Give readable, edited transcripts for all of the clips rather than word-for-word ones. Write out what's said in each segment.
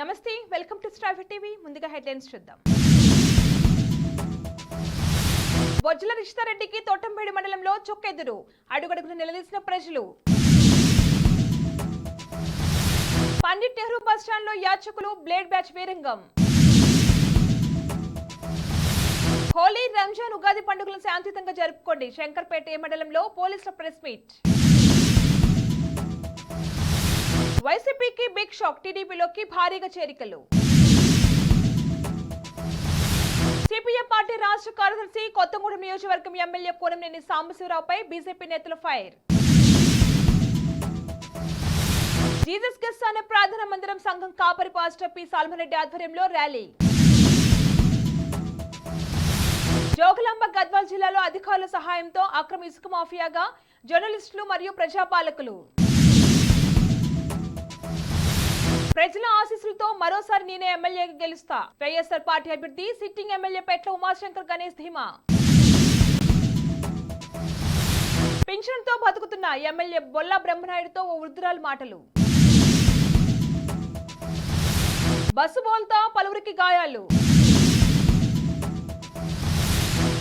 నమస్తే, welcome to star TV. ముందుగా headlines చూద్దాం. బొజ్జల రిషితారెడ్డికి తోటంపేడి మండలంలో చొక్కెదురు, అడుగడుగున నిలదీసిన ప్రజలు. పండిట్ నెహ్రూ బస్టాండ్ లో యాచకులు బ్లేడ్ బ్యాచ్ వీరంగం. హోలీ, రంజాన్, ఉగాది పండుగలను శాంతియుతంగా జరుపుకోండి. శంకర్పేట మండలంలో పోలీసుల ప్రెస్ మీట్. వైసీపీకి బిగ్ షాక్, టీడీపీలోకి భారీగా చేరికలు. సిపిఎం పార్టీ రాష్ట్ర కార్యదర్శి కొత్తగూడెం నియోజకవర్గం ఎమ్మెల్యే కోనంనేని సాంబశివరావుపై బీజేపీ నేతల ఫైర్. జీసస్ గిఫ్ట్స్ అనే ప్రార్థనా మందిరం సంఘం కాపరి పాస్టర్ పి సాల్మరెడ్డి ఆధ్వర్యంలో ర్యాలీ. జోగులాంబ గద్వాల్ జిల్లాలో అధికారుల సహాయంతో అక్రమ ఇసుక మాఫియాగా జర్నలిస్టులు మరియు ప్రజాపాలకులు. ప్రజల ఆశీస్సులతో మరోసారి నేనే ఎమ్మెల్యేగా గెలుస్తా. వైఎస్ఆర్ పార్టీ అభ్యర్థి సిట్టింగ్ ఎమ్మెల్యే పెట్ల ఉమాశంకర్ గణేష్ ధీమా. పింఛన్తో బతుకుతున్న ఎమ్మెల్యే బొల్లా బ్రహ్మనాయుడుతో ఓ వృద్ధురాలు మాటలు. బస్సు బోల్తా పలువురికి గాయాలు.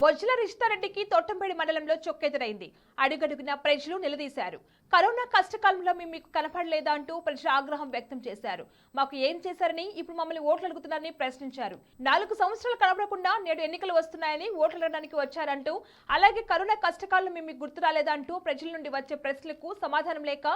బొజ్జల రిషితారెడ్డికి తోటంపేడి మండలంలో చొక్కెదురైంది. అడుగడుగున ప్రజలు నిలదీశారు. కరోనా కష్టకాలంలో మీకు కనపడలేదా అంటూ ప్రజలు ఆగ్రహం వ్యక్తం చేశారు. మాకు ఏం చేశారని ఇప్పుడు మమ్మల్ని ఓట్లు అడుగుతున్నారని ప్రశ్నించారు. 4 సంవత్సరాలు కనపడకుండా నేడు ఎన్నికలు వస్తున్నాయని ఓట్లు అడగడానికి వచ్చారంటూ, అలాగే కరోనా కష్టకాలంలో మీకు గుర్తు రాలేదా అంటూ ప్రజల నుండి వచ్చే ప్రశ్నలకు సమాధానం లేక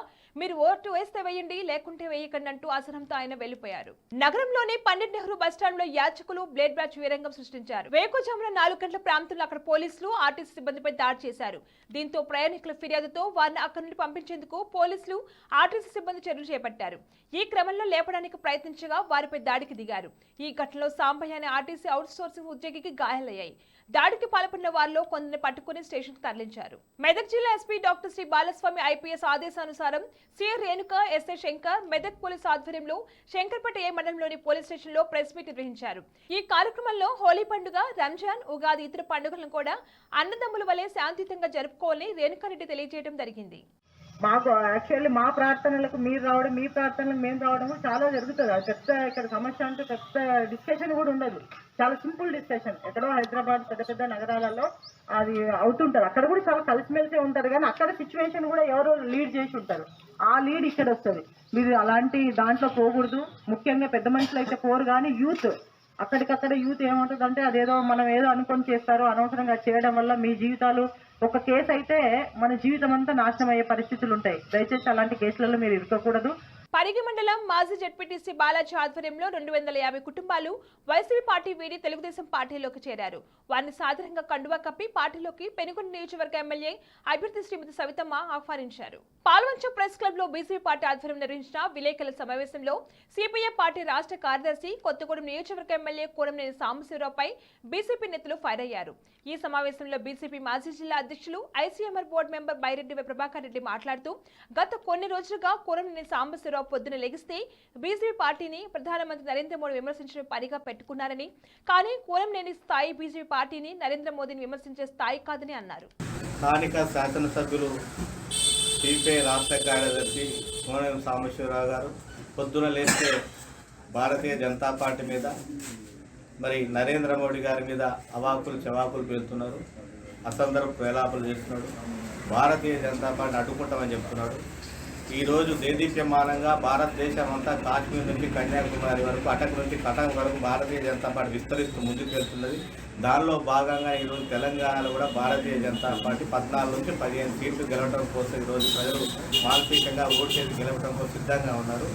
మీరు ఓటు వేస్తే వేయండి, లేకుంటే వేయకండి అంటూ అసహనంతో ఆయన వెళ్లిపోయారు. నగరంలోని పండిట్ నెహ్రూ బస్టాండ్ లో యాచకులు బ్లేడ్ బ్యాచ్ వీరంగం సృష్టించారు. వేకుజామున 4 గంటల ప్రాంతంలో అక్కడ పోలీసులు ఆర్టీసీ సిబ్బందిపై దాడి చేశారు. దీంతో ప్రయాణికుల ఫిర్యాదుతో వారిని అక్కడి నుండి పంపించేందుకు పోలీసులు ఆర్టీసీ సిబ్బంది చర్యలు చేపట్టారు. ఈ క్రమంలో లేపడానికి ప్రయత్నించగా వారిపై దాడికి దిగారు. ఈ ఘటనలో సాంబయ్య అనే ఆర్టీసీ అవుట్ సోర్సింగ్ ఉద్యోగికి గాయాలయ్యాయి. దాడికి పాల్పడిన వారిలో కొందరిని పట్టుకుని స్టేషన్ కు తరలించారు. మెదక్ జిల్లా SP doctor Shri Balaswamy IPS ఆదేశానుసారం CR Renuka, SI Shankar, Medak police ఆధ్వర్యంలో శంకర్పేట మండలంలోని పోలీస్ స్టేషన్ లో ప్రెస్ మీట్ నిర్వహించారు. ఈ కార్యక్రమంలో హోలీ పండుగ, రంజాన్, ఉగాది, ఇతర పండుగలను కూడా అన్నదమ్ముల వలె శాంతియుతంగా జరుపుకోవాలని రేణుకారెడ్డి తెలియజేయడం జరిగింది. మాకు యాక్చువల్లీ మా ప్రార్థనలకు మీరు రావడం, మీ ప్రార్థనలకు మేము రావడం చాలా జరుగుతుంది. అది పెద్ద ఇక్కడ సమస్య అంటే పెద్ద డిస్కషన్ కూడా ఉండదు. చాలా సింపుల్ డిస్కషన్. ఎక్కడో హైదరాబాద్ పెద్ద పెద్ద నగరాలలో అది అవుతుంటారు. అక్కడ కూడా చాలా కలిసిమెలిసే ఉంటారు. కానీ అక్కడ సిచ్యువేషన్ కూడా ఎవరో లీడ్ చేసి ఉంటారు. ఆ లీడ్ ఇక్కడ వస్తుంది. మీరు అలాంటి దాంట్లో పోకూడదు. ముఖ్యంగా పెద్ద మనుషులు అయితే పోరు. కానీ యూత్ అక్కడికక్కడ యూత్ ఏముంటుంది అంటే అదేదో మనం ఏదో అనుకొని చేస్తారో, అనవసరంగా చేయడం వల్ల మీ జీవితాలు, ఒక కేసు అయితే మన జీవితం అంతా నాశనం అయ్యే పరిస్థితులు ఉంటాయి. దయచేసి అలాంటి కేసులలో మీరు ఇరుక్కకూడదు. పరిగి మండలం మాజీ జెడ్పీటీసీ బాలాజీ ఆధ్వర్యంలో 250 కుటుంబాలు వైసీపీ పార్టీ వీడి తెలుగుదేశం పార్టీలోకి చేరారు. వారిని సాధారణంగా కండువా కప్పి పార్టీలోకి పెనుగొండ నియోజకవర్గ ఎమ్మెల్యే అభ్యర్థి శ్రీమతి సవితమ్మ ఆహ్వానించారు. పాల్వంచ ప్రెస్ క్లబ్ లో బీజేపీ పార్టీ ఆధ్వర్యం నిర్వహించిన విలేకరుల సమావేశంలో సిపిఎం పార్టీ రాష్ట్ర కార్యదర్శి కొత్తగూడెం నియోజకవర్గ ఎమ్మెల్యే కోనంనేని సాంబశివరావుపై బీజేపీ నేతలు ఫైర్ అయ్యారు. ఈ సమావేశంలో బీజేపీ మాజీ జిల్లా అధ్యక్షులు, ICMR board member Byreddy Prabhakar Reddy మాట్లాడుతూ, గత కొన్ని రోజులుగా కోనంనేని సాంబశివరావు పొద్దున లెగిస్తే బీజేపీ పార్టీని ప్రధానమంత్రి నరేంద్ర మోదీ విమర్శించడం పనిగా పెట్టుకున్నారని, కానీ కోనంనేని స్థాయి బీజేపీ పార్టీని నరేంద్ర మోదీని విమర్శించే స్థాయి కాదని అన్నారు. స్థానిక శాసనసభ్యులు సిపిఐ రాష్ట్ర కార్యదర్శి కోనంనేని సాంబశివరావు గారు పొద్దున లేస్తే భారతీయ జనతా పార్టీ మీద, మరి నరేంద్ర మోడీ గారి మీద అవాకులు చవాకులు పెడుతున్నారు. అసందర్భ వేలాపలు చేస్తున్నాడు. భారతీయ జనతా పార్టీ అడ్డుకుంటామని చెప్తున్నాడు. ఈరోజు దేదీప్యమానంగా భారతదేశం అంతా కాశ్మీర్ నుంచి కన్యాకుమారి వరకు, అటక్ నుంచి కటక్ వరకు భారతీయ జనతా పార్టీ విస్తరిస్తూ ముందుకు వెళ్తున్నది. దానిలో భాగంగా ఈరోజు తెలంగాణలో కూడా భారతీయ జనతా పార్టీ 14 నుంచి 15 సీట్లు గెలవడం కోసం ఈరోజు ప్రజలు మానసికంగా ఓటు చేసి గెలవడం కోసం సిద్ధంగా ఉన్నారు.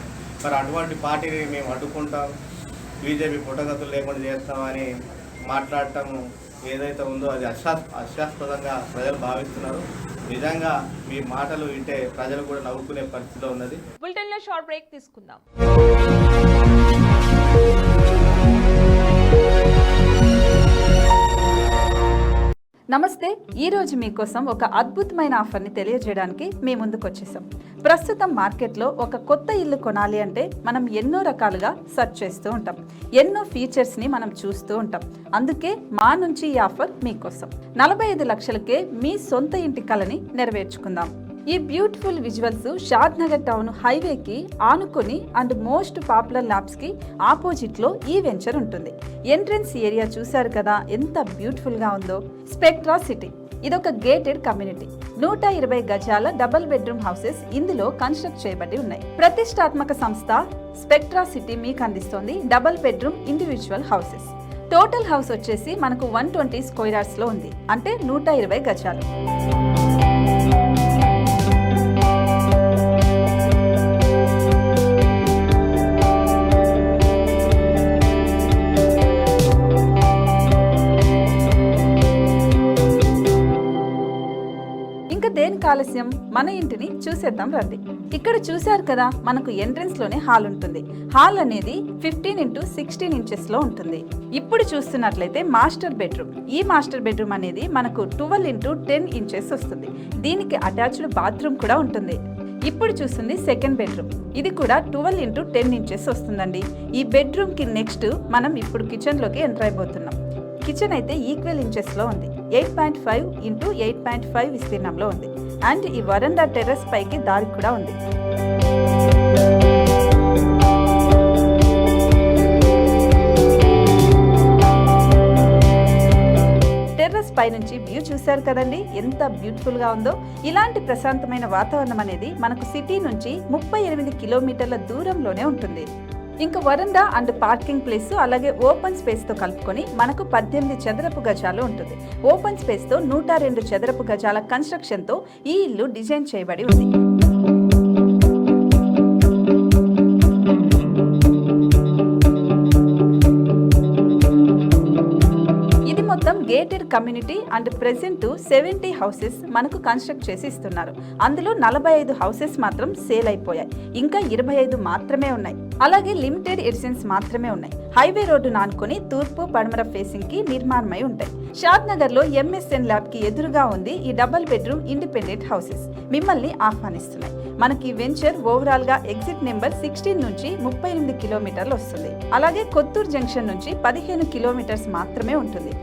మరి అటువంటి పార్టీని మేము అడ్డుకుంటాం, బీజేపీ పుట్టగతులు లేకుండా చేస్తామని మాట్లాడటం ఏదైతే ఉందో అది అశాస్పదంగా ప్రజలు భావిస్తున్నారు. నిజంగా మీ మాటలు వింటే ప్రజలు కూడా నవ్వుకునే పరిస్థితిలో ఉన్నది. బులెటిన్ లో షార్ట్ బ్రేక్ తీసుకుందాం. నమస్తే. ఈరోజు మీకోసం ఒక అద్భుతమైన ఆఫర్ని తెలియజేయడానికి మీ ముందుకు వచ్చేసాం. ప్రస్తుతం మార్కెట్లో ఒక కొత్త ఇల్లు కొనాలి అంటే మనం ఎన్నో రకాలుగా సెర్చ్ చేస్తూ ఉంటాం. ఎన్నో ఫీచర్స్ని మనం చూస్తూ ఉంటాం. అందుకే మా నుంచి ఈ ఆఫర్ మీకోసం. 45 లక్షలకే మీ సొంత ఇంటి కలని నెరవేర్చుకుందాం. ఈ బ్యూటిఫుల్ విజువల్స్ షాద్ నగర్ టౌన్ హైవేకి ఆనుకొని అండ్ మోస్ట్ పాపులర్ ల్యాబ్స్ కి ఆపోజిట్ లో ఈ వెంచర్ ఉంటుంది. ఎంట్రన్స్ ఏరియా చూశారు కదా ఎంత బ్యూటిఫుల్ గా ఉందో. స్పెక్ట్రా సిటీ ఇదొక గేటెడ్ కమ్యూనిటీ. 120 గజాల డబుల్ బెడ్రూమ్ హౌసెస్ ఇందులో కన్స్ట్రక్ట్ చేయబడి ఉన్నాయి. ప్రతిష్టాత్మక సంస్థ స్పెక్ట్రా సిటీ మీకు అందిస్తోంది double bedroom individual houses. Total house వచ్చేసి మనకు 120 స్క్వేర్ యార్డ్స్ లో ఉంది, అంటే 120 గజాలు. దేనికి ఆలస్యం, మన ఇంటిని చూసేద్దాం రండి. ఇక్కడ చూశారు కదా, మనకు ఎంట్రన్స్ లోనే హాల్ ఉంటుంది. హాల్ అనేది 15x16 ఇంచెస్ లో ఉంటుంది. ఇప్పుడు చూస్తున్నట్లయితే మాస్టర్ బెడ్రూమ్. ఈ మాస్టర్ బెడ్రూమ్ అనేది మనకు 12x10 ఇంచెస్ వస్తుంది. దీనికి అటాచ్డ్ బాత్రూమ్ కూడా ఉంటుంది. ఇప్పుడు చూస్తుంది సెకండ్ బెడ్రూమ్. ఇది కూడా 12x10 ఇంచెస్ వస్తుందండి. ఈ బెడ్రూమ్ కి నెక్స్ట్ మనం ఇప్పుడు కిచెన్ లోకి ఎంటర్ అయిపోతున్నాం. కిచెన్ అయితే ఈక్వల్ ఇంచెస్ లో ఉంది. 8.5 x 8.5 విస్తీర్ణంలో ఉంది. అండ్ ఈ వరండా టెర్రస్ పైకి దారి కూడా ఉంది. టెర్రస్ పై నుంచి వ్యూ చూశారు కదండి, ఎంత బ్యూటిఫుల్ గా ఉందో. ఇలాంటి ప్రశాంతమైన వాతావరణం అనేది మనకు సిటీ నుంచి 38 కిలోమీటర్ల దూరంలోనే ఉంటుంది. ఇంకా వరండా అండ్ పార్కింగ్ ప్లేస్ అలాగే ఓపెన్ స్పేస్ తో కలుపుకొని మనకు 18 చదరపు గజాలు ఉంటుంది. ఓపెన్ స్పేస్ తో 102 చదరపు గజాల కన్స్ట్రక్షన్ తో ఈ ఇల్లు డిజైన్ చేయబడి ఉంది. మొత్తం gated community and present 70 houses మనకు కన్స్ట్రక్ట్ చేసి ఇస్తున్నారు. అందులో 45 హౌసెస్ మాత్రం సేల్ అయిపోయాయి. ఇంకా 25 మాత్రమే ఉన్నాయి. అలాగే లిమిటెడ్ ఎడిషన్స్ మాత్రమే ఉన్నాయి. హైవే రోడ్డు నానుకొని తూర్పు పడమర ఫేసింగ్ కి నిర్మాణమై ఉంటాయి. షాద్ నగర్ లో MSN ల్యాబ్ కి ఎదురుగా ఉంది ఈ డబుల్ బెడ్రూమ్ ఇండిపెండెంట్ హౌసెస్ మిమ్మల్ని ఆహ్వానిస్తున్నాయి. మనకి వెంచర్ ఓవరాల్ గా ఎగ్జిట్ నెంబర్ 16 నుంచి 38 కిలోమీటర్లు వస్తుంది. అలాగే కొత్తూరు జంక్షన్ నుంచి 15 కిలోమీటర్స్ మాత్రమే ఉంటుంది.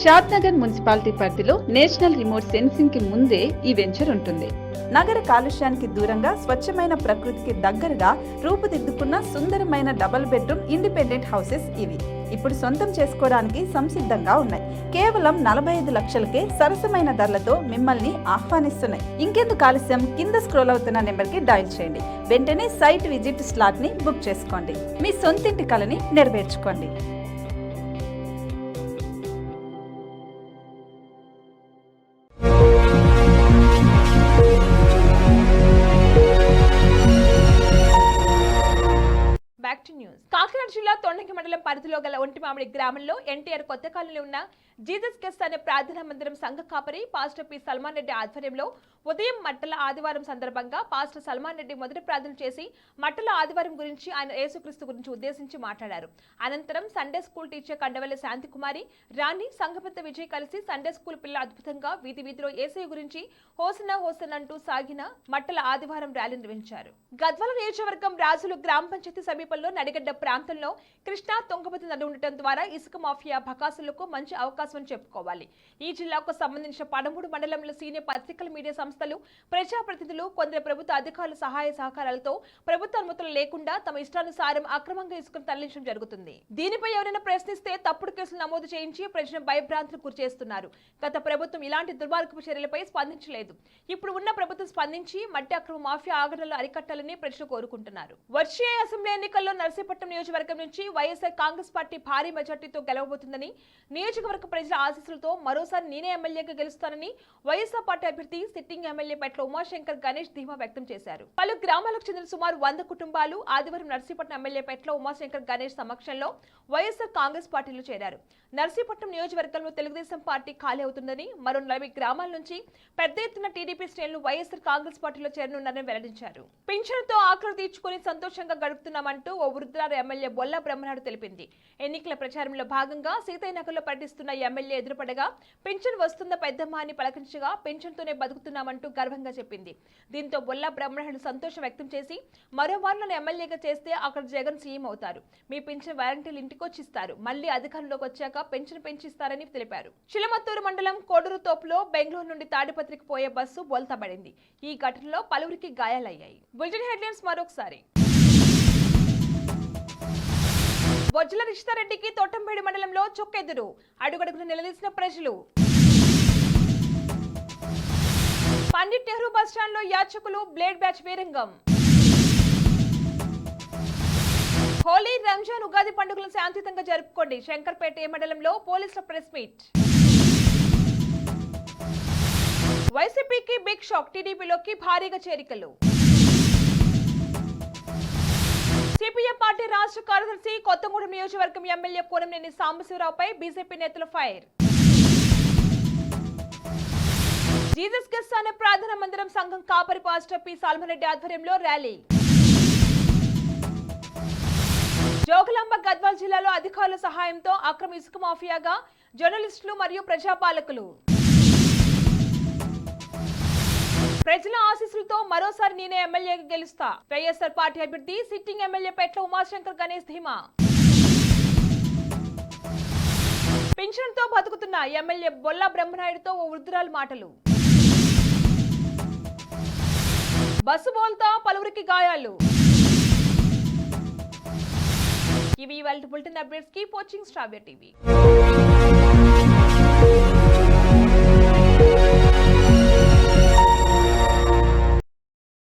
షాద్ నగర్ మున్సిపాలిటీ పరిధిలో నేషనల్ రిమోట్ సెన్సింగ్ కి ముందే ఈ వెంచర్ ఉంటుంది. నగర కాలుష్యానికి దూరంగా స్వచ్ఛమైన ప్రకృతికి దగ్గరగా రూపుదిద్దుకున్న సుందరమైన డబుల్ బెడ్రూమ్ ఇండిపెండెంట్ హౌసెస్ ఇవి. ఇప్పుడు సొంతం చేసుకోవడానికి సంసిద్ధంగా ఉన్నాయి. కేవలం 45 లక్షలకే సరసమైన ధరలతో మిమ్మల్ని ఆహ్వానిస్తున్నాయి. ఇంకెందుకు ఆలస్యం, కింద స్క్రోల్ అవుతున్న నెంబర్ కి డయల్ చేయండి. వెంటనే సైట్ విజిట్ స్లాట్ ని బుక్ చేసుకోండి. మీ సొంతింటి కలని నెరవేర్చుకోండి. కాకినాడ జిల్లా తొండంగి మండలం పరిధిలో గల ఒంటిమామిడి గ్రామంలో ఎన్టీఆర్ కొత్త కాలనీలో ఉన్న జీసస్ గెస్ట్ అనే ప్రార్థనా మందిరం సంఘ కాపరి పాస్టర్ పి సల్మాన్ రెడ్డి ఆధ్వర్యంలో ఉదయం మట్టల ఆదివారం సందర్భంగా పాస్టర్ సల్మాన్ రెడ్డి మొదటి ప్రార్థన చేసి మట్టల ఆదివారం గురించి ఆయన యేసుక్రీస్తు గురించి ఉద్దేశించి మాట్లాడారు. అనంతరం Sunday school teacher Kandavalli Shanthikumari, Rani, సంఘపెద్ద విజయ్ కలిసి సండే స్కూల్ పిల్లలు అద్భుతంగా వీధి వీధిలో యేసయ్య గురించి హోసనా హోసన్ అంటూ సాగిన మట్టల ఆదివారం ర్యాలీ నిర్వహించారు. గద్వాల నియోజకవర్గం రాజులు గ్రామ పంచాయతీ సమీపంలో నడిగడ్డ ప్రాంతంలో కృష్ణా తుంగభద్ర నది ఉండటం ద్వారా ఇసుక మాఫియా బకాసులకు మంచి అవకాశం చెప్పుకోవాలి. ఈ జిల్లాకు సంబంధించిన 13 మండలంలో సీనియర్ పత్రికల మీడియా సంస్థలు, ప్రజాప్రతినిధులు, కొందరు ప్రభుత్వ అధికారుల సహాయ సహకారాలతో ప్రభుత్వ అనుమతులు లేకుండా తమ ఇష్టానుసారం అక్రమంగా ఇసుకను తరలించడం జరుగుతుంది. దీనిపై ఎవరైనా ప్రశ్నిస్తే తప్పుడు కేసులు నమోదు చేయించి ప్రజలను భయభ్రాంతులకు గురిచేస్తున్నారు. గత ప్రభుత్వం ఇలాంటి దుర్మార్గపు చర్యలపై స్పందించలేదు. ఇప్పుడు ఉన్న ప్రభుత్వం స్పందించి మట్టి అక్రమ మాఫియా ఆగడాలను అరికట్టాలని ప్రజలు కోరుకుంటున్నారు. వచ్చే అసెంబ్లీ ఎన్నికల్లో నర్సీపట్నం నియోజకవర్గం నుంచి వైఎస్ఆర్ కాంగ్రెస్ పార్టీ భారీ మెజార్టీతో గెలవబోతుందని, నియోజకవర్గ ప్రజల ఆశీస్సులతో మరోసారి నేనే ఎమ్మెల్యేగా గెలుస్తానని వైఎస్ఆర్ పార్టీ అభ్యర్థి సిట్టింగ్ ఎమ్మెల్యే పెట్ల ఉమాశంకర్ గణేష్ ధీమా వ్యక్తం చేశారు. పలు గ్రామాలకు చెందిన సుమారు 100 కుటుంబాలు ఆదివారం నర్సీపట్నం ఎమ్మెల్యే పెట్ల ఉమాశంకర్ గణేష్ సమక్షంలో వైఎస్ఆర్ కాంగ్రెస్ పార్టీలో చేరారు. నర్సీపట్నం నియోజకవర్గంలో తెలుగుదేశం పార్టీ ఖాళీ అవుతుందని, మరో 40 గ్రామాల నుంచి పెద్ద ఎత్తున టీడీపీ శ్రేణులు వైఎస్ఆర్ కాంగ్రెస్ పార్టీలో చేరనున్నారని వెల్లడించారు. పింఛన్తో ఆకలి తీర్చుకుని సంతోషంగా గడుపుతున్నామంటూ ఓ వృద్ధురాలు ఎమ్మెల్యే బొల్ల బ్రహ్మనాయుడు పల్నాడు తెలిపింది. ఎన్నికల ప్రచారంలో భాగంగా సీతయ్యనగర్లో పర్యటిస్తున్న ఎమ్మెల్యే ఎదురుపడగా పింఛన్ వస్తుందా పెద్దమ్మ అని పలకరించగా పింఛన్తోనే బతుకుతున్నామంటూ గర్వంగా చెప్పింది. దీంతో బొల్లా బ్రహ్మనాయుడు సంతోషం వ్యక్తం చేసి మరోమారు నన్ను ఎమ్మెల్యేగా చేస్తే అక్కడ జగన్ సీఎం అవుతారు, మీ పింఛన్ వారంటీలు ఇంటికొచ్చిస్తారు, మళ్లీ అధికారంలోకి వచ్చాక పెన్షన్ పెంచిస్తారని తెలిపారు. చిలమత్తూరు మండలం కోడూరు తోపులో బెంగళూరు నుండి తాడిపత్రికి పోయే బస్సు బోల్తాబడింది. ఈ ఘటనలో పలువురికి గాయాలయ్యాయి. బులెటిన్ హెడ్లైన్స్ మరొకసారి. బొజ్జల రిషితారెడ్డికి తొట్టంపేడి మండలంలో చొక్కెదురు, అడుగడుగున నిలదీసిన ప్రజలు. పండిట్ నెహ్రూ బస్టాండ్లో యాచకులు బ్లేడ్ బ్యాచ్ వీరంగం. హోలీ, రంజాన్, ఉగాది పండుగలను శాంతియుతంగా జరుపుకోండి. శంకర్పేట మండలంలో పోలీసుల ప్రెస్ మీట్. వైసీపీకి బిగ్ షాక్, టీడీపీలోకి భారీగా చేరికలు. సిపిఎం పార్టీ రాష్ట్ర కార్యదర్శి కొత్తగూడెం నియోజకవర్గం ఎమ్మెల్యే కోనంనేని సాంబశివరావుపై బీజేపీ నేతల ఫైర్. జీసస్ గెస్ట్ అనే ప్రార్థనా మందిరం సంఘం కాపరి పాస్టర్ పి సాల్మరెడ్డి ఆధ్వర్యంలో ర్యాలీ. జోగులాంబ గద్వాల్ జిల్లాలో అధికారుల సహాయంతో అక్రమ ఇసుక మాఫియాగా జర్నలిస్టులు మరియు ప్రజాపాలకులు. ప్రజల ఆశీస్సులతో మరోసారి నేనే ఎమ్మెల్యేగా గెలుస్తా, వైఎస్ఆర్ పార్టీ అభ్యర్థి సిట్టింగ్ ఎమ్మెల్యే పెట్ల ఉమాశంకర్ గణేష్ ధీమా. పింఛన్తో బతుకుతున్న ఎమ్మెల్యే బొల్లా బ్రహ్మనాయుడుతో ఓ వృద్ధురాలు మాటలు. బస్సు బోల్తా పలువురికి గాయాలు. ఇవి ఇవాళ bulletin updates. Keep watching star TV.